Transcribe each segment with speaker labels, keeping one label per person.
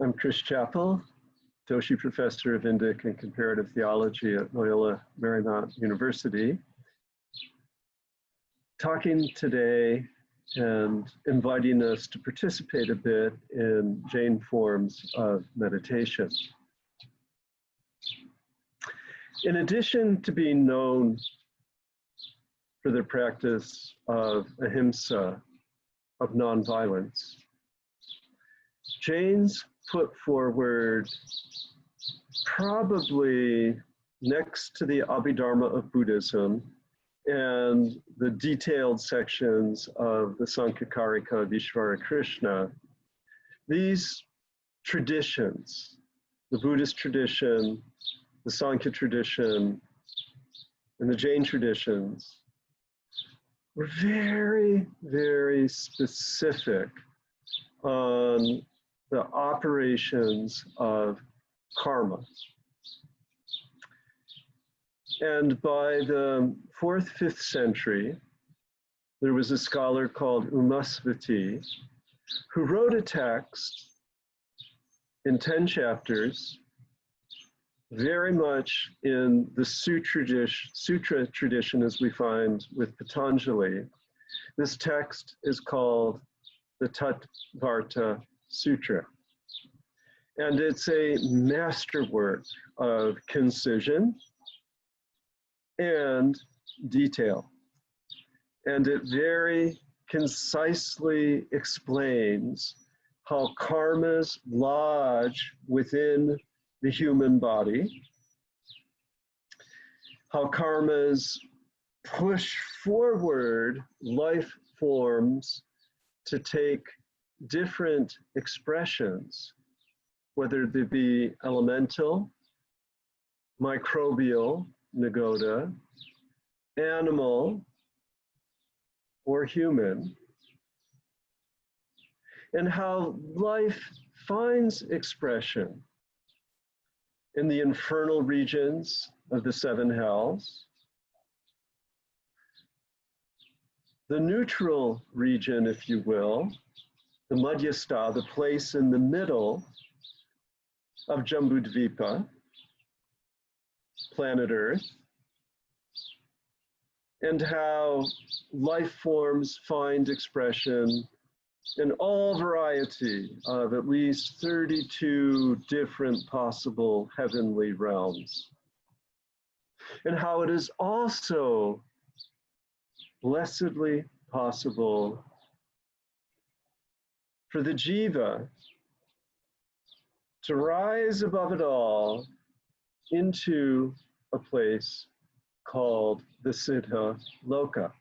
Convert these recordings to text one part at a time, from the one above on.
Speaker 1: I'm Chris Chapple, Doshi Professor of Indic and Comparative Theology at Loyola Marymount University, talking today and inviting us to participate a bit in Jain forms of meditation. In addition to being known for their practice of ahimsa, of nonviolence, Jains put forward, probably next to the Abhidharma of Buddhism and the detailed sections of the Sankhyakarika of Ishvara Krishna, these traditions, the Buddhist tradition, the Sankhya tradition, and the Jain traditions, were very, very specific on the operations of karma. And by the 4th, 5th century, there was a scholar called Umasvati who wrote a text in 10 chapters, very much in the sutra tradition as we find with Patanjali. This text is called the Tattvartha Sutra. And it's a masterwork of concision and detail. And it very concisely explains how karmas lodge within the human body, how karmas push forward life forms to take different expressions, whether they be elemental, microbial, nagoda, animal, or human, and how life finds expression in the infernal regions of the 7 hells, the neutral region, if you will, the Madhyastha, the place in the middle of Jambudvipa, planet Earth, and how life forms find expression in all variety of at least 32 different possible heavenly realms. And how it is also blessedly possible for the jiva to rise above it all into a place called the Siddha Loka.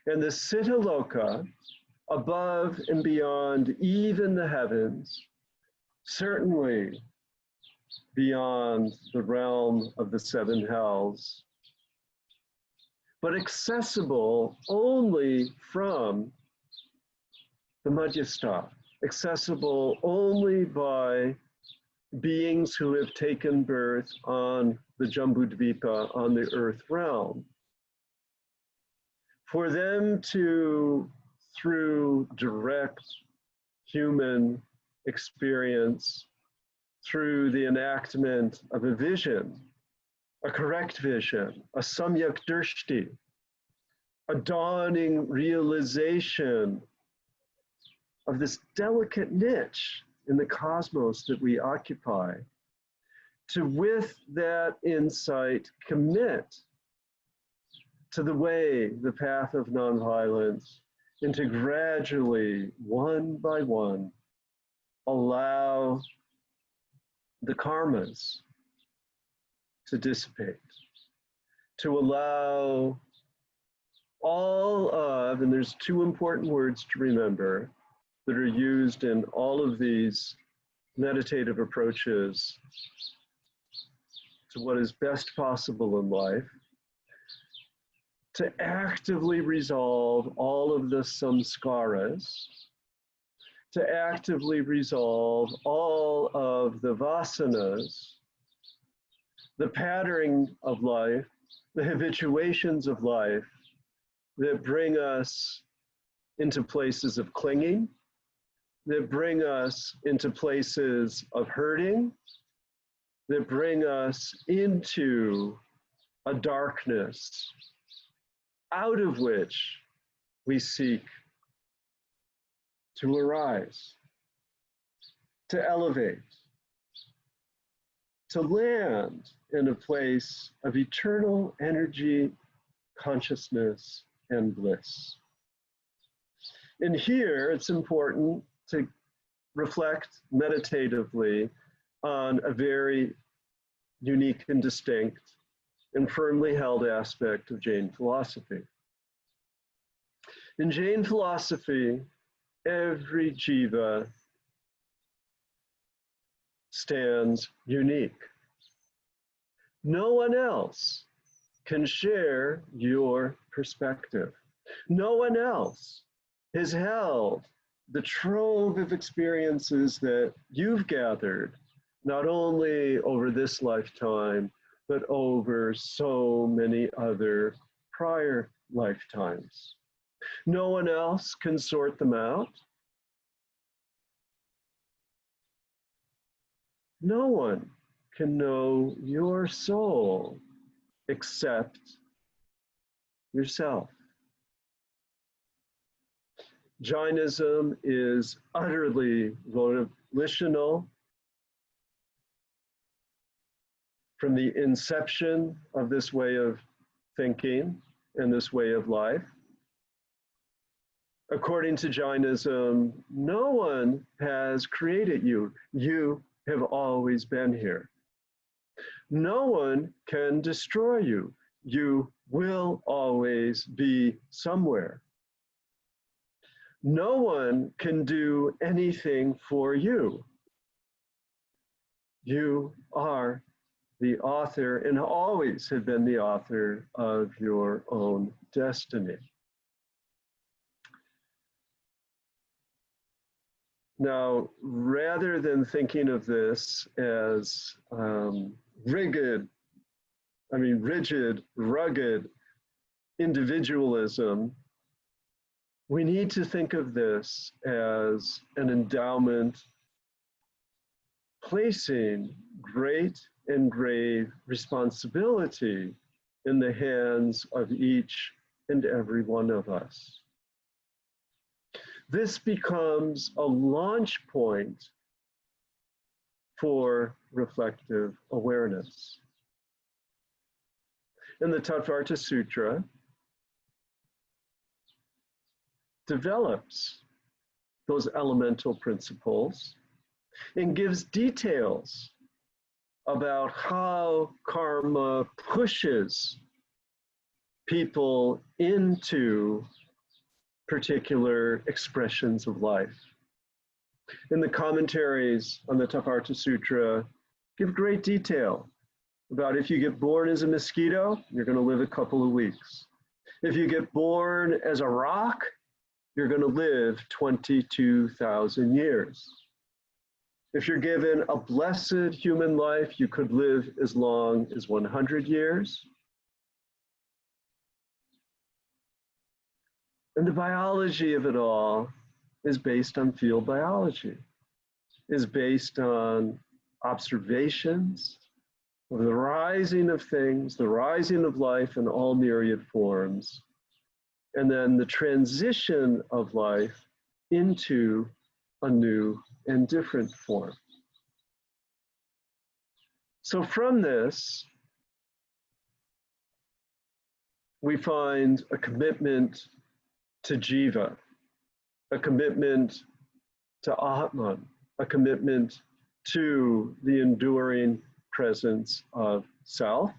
Speaker 1: And the Siddha Loka, above and beyond even the heavens, certainly beyond the realm of the 7 hells, but accessible only from the Madhyastha, accessible only by beings who have taken birth on the Jambudvipa, on the earth realm. For them to, through direct human experience, through the enactment of a vision, a correct vision, a samyak drishti, a dawning realization of this delicate niche in the cosmos that we occupy, to with that insight commit to the way, the path of nonviolence, and to gradually, one by one, allow the karmas to dissipate, to allow all of, and there's 2 important words to remember that are used in all of these meditative approaches to what is best possible in life, to actively resolve all of the samskaras, to actively resolve all of the vasanas, the patterning of life, the habituations of life that bring us into places of clinging, that bring us into places of hurting, that bring us into a darkness out of which we seek to arise, to elevate, to land in a place of eternal energy, consciousness, and bliss. And here it's important to reflect meditatively on a very unique and distinct and firmly held aspect of Jain philosophy. In Jain philosophy, every jiva stands unique. No one else can share your perspective. No one else has held the trove of experiences that you've gathered, not only over this lifetime, but over so many other prior lifetimes. No one else can sort them out. No one can know your soul except yourself. Jainism is utterly volitional. From the inception of this way of thinking and this way of life. According to Jainism, no one has created you. You have always been here. No one can destroy you. You will always be somewhere. No one can do anything for you. You are the author and always have been the author of your own destiny. Now, rather than thinking of this as rigid, rugged individualism, we need to think of this as an endowment placing great and grave responsibility in the hands of each and every one of us. This becomes a launch point for reflective awareness. And the Tattvartha Sutra develops those elemental principles and gives details about how karma pushes people into particular expressions of life. And the commentaries on the Tattvartha Sutra give great detail about if you get born as a mosquito, you're going to live a couple of weeks. If you get born as a rock, you're going to live 22,000 years. If you're given a blessed human life, you could live as long as 100 years. And the biology of it all is based on field biology, is based on observations of the rising of things, the rising of life in all myriad forms, and then the transition of life into a new and different form. So from this, we find a commitment to jiva, a commitment to Atman, a commitment to the enduring presence of self.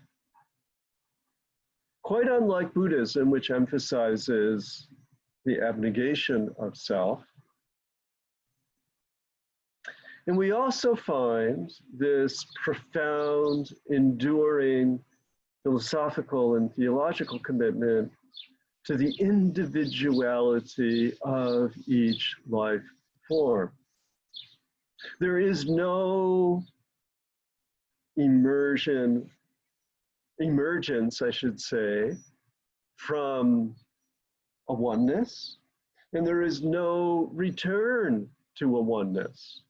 Speaker 1: Quite unlike Buddhism, which emphasizes the abnegation of self. And we also find this profound, enduring philosophical and theological commitment to the individuality of each life form. There is no emergence, I should say, from a oneness, and there is no return to a oneness.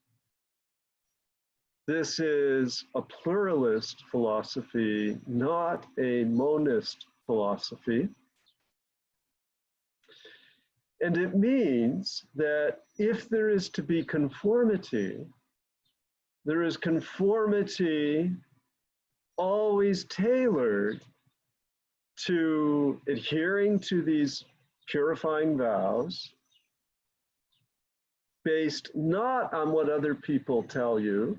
Speaker 1: This is a pluralist philosophy, not a monist philosophy. And it means that if there is to be conformity, there is conformity always tailored to adhering to these purifying vows, based not on what other people tell you,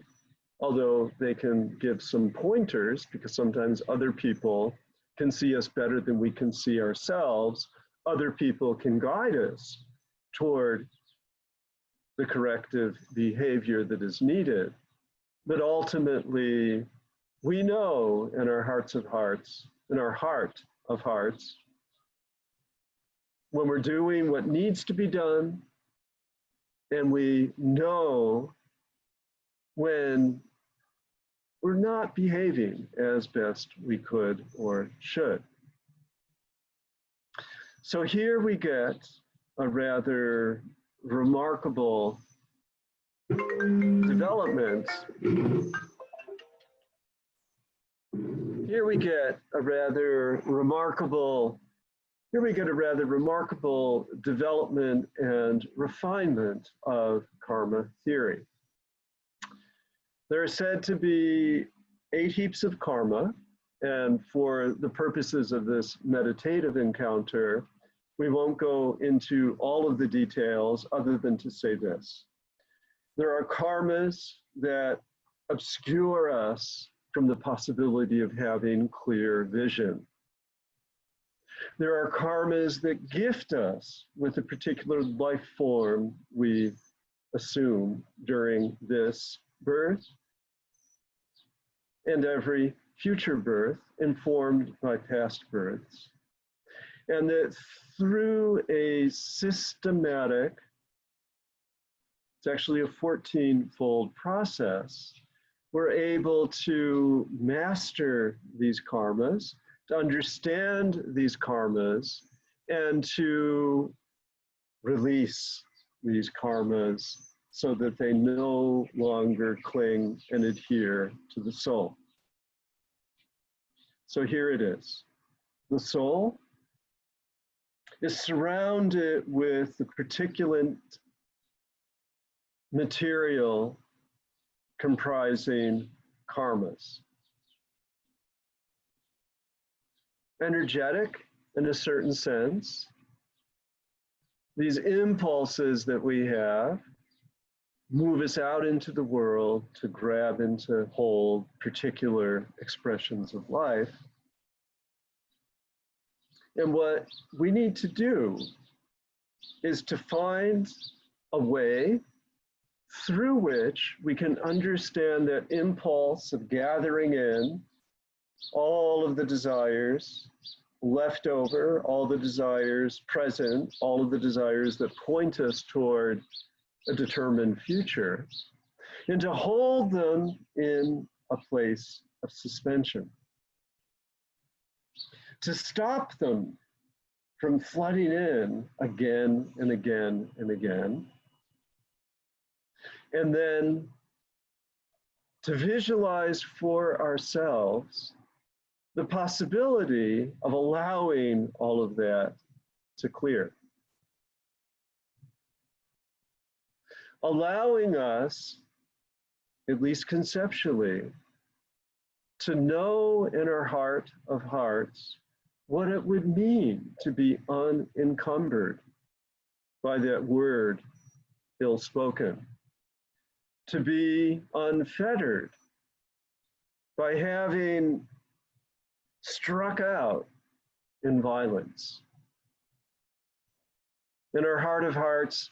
Speaker 1: although they can give some pointers, because sometimes other people can see us better than we can see ourselves. Other people can guide us toward the corrective behavior that is needed. But ultimately, we know in our hearts of hearts, in our heart of hearts, when we're doing what needs to be done, and we know when we're not behaving as best we could or should. So here we get a rather remarkable development. Here we get a rather remarkable development and refinement of karma theory. There are said to be 8 heaps of karma, and for the purposes of this meditative encounter, we won't go into all of the details other than to say this. There are karmas that obscure us from the possibility of having clear vision. There are karmas that gift us with a particular life form we assume during this birth and every future birth informed by past births. And that through a systematic, it's actually a 14-fold process, we're able to master these karmas, to understand these karmas, and to release these karmas so that they no longer cling and adhere to the soul. So here it is. The soul is surrounded with the particulate material comprising karmas. Energetic in a certain sense. These impulses that we have move us out into the world to grab and to hold particular expressions of life. And what we need to do is to find a way through which we can understand that impulse of gathering in all of the desires left over, all the desires present, all of the desires that point us toward a determined future, and to hold them in a place of suspension. To stop them from flooding in again and again and again. And then to visualize for ourselves the possibility of allowing all of that to clear. Allowing us, at least conceptually, to know in our heart of hearts what it would mean to be unencumbered by that word ill-spoken, to be unfettered by having struck out in violence. In our heart of hearts,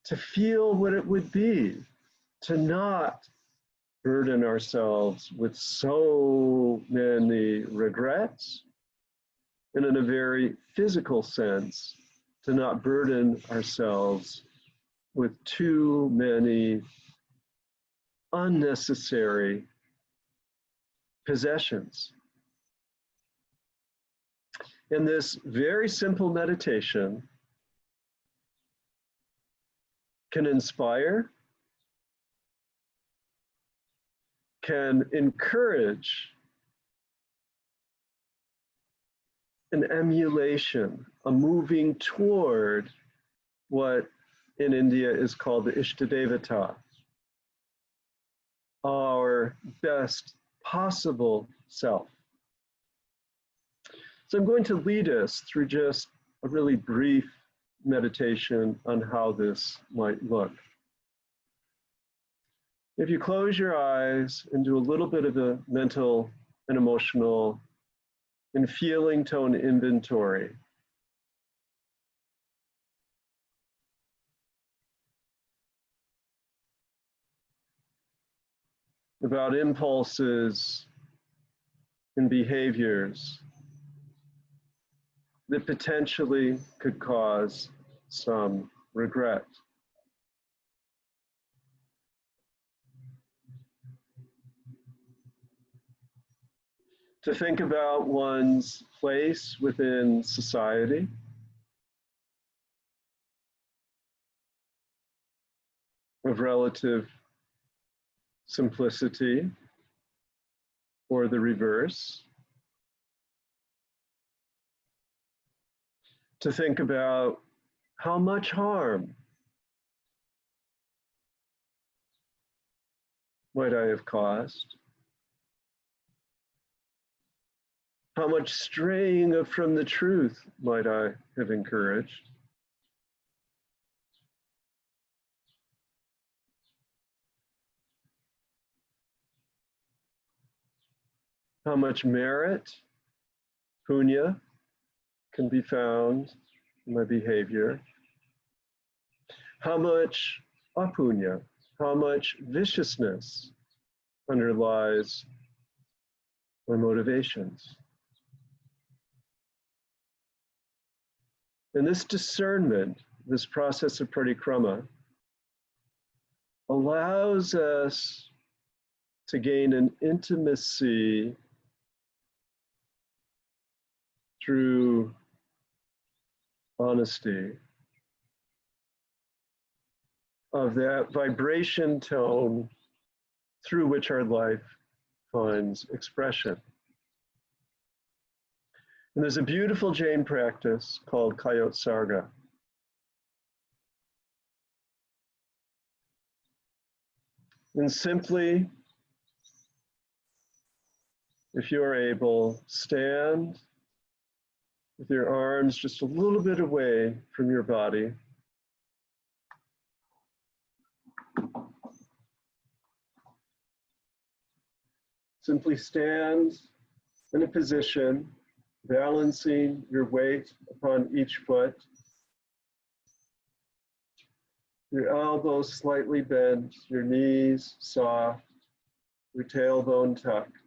Speaker 1: to feel what it would be to not burden ourselves with so many regrets, and in a very physical sense, to not burden ourselves with too many unnecessary possessions. In this very simple meditation, can inspire, can encourage an emulation, a moving toward what in India is called the Ishtadevata, our best possible self. So I'm going to lead us through just a really brief meditation on how this might look. If you close your eyes and do a little bit of a mental and emotional and feeling tone inventory, about impulses and behaviors that potentially could cause some regret. To think about one's place within society, of relative simplicity or the reverse. To think about how much harm might I have caused? How much straying from the truth might I have encouraged? How much merit, punya, can be found in my behavior? How much apunya, how much viciousness underlies my motivations? And this discernment, this process of parikrama, allows us to gain an intimacy through honesty of that vibration tone through which our life finds expression. And there's a beautiful Jain practice called Kayot Sarga. And simply, if you are able, stand with your arms just a little bit away from your body. Simply stand in a position, balancing your weight upon each foot. Your elbows slightly bent, your knees soft, your tailbone tucked.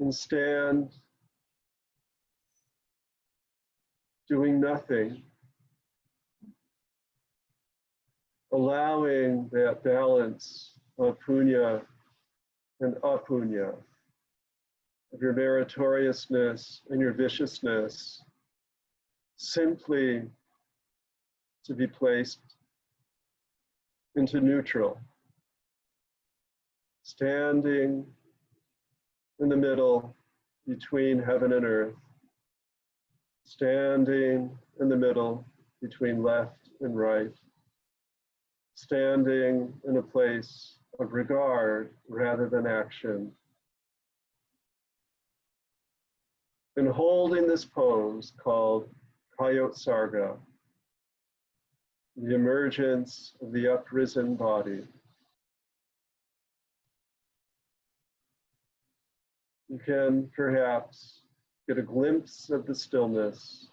Speaker 1: And stand doing nothing, allowing that balance of punya and apunya, of your meritoriousness and your viciousness, simply to be placed into neutral, standing in the middle between heaven and earth, standing in the middle between left and right, standing in a place of regard rather than action, and holding this pose called Kayot Sarga, the emergence of the uprisen body. You can perhaps get a glimpse of the stillness,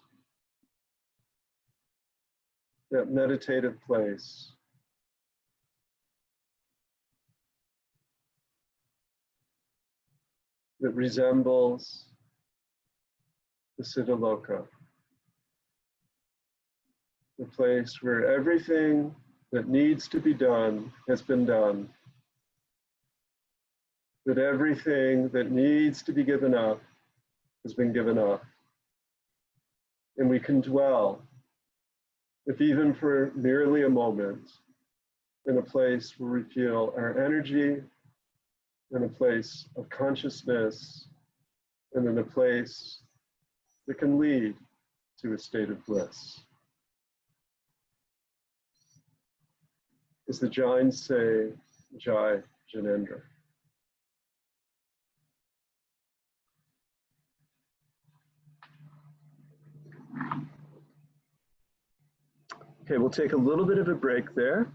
Speaker 1: that meditative place. That resembles the Siddhaloka, the place where everything that needs to be done has been done, that everything that needs to be given up has been given up, and we can dwell if even for merely a moment, in a place where we feel our energy, in a place of consciousness, and in a place that can lead to a state of bliss. As the Jains say, Jai Jinendra. Okay, we'll take a little bit of a break there.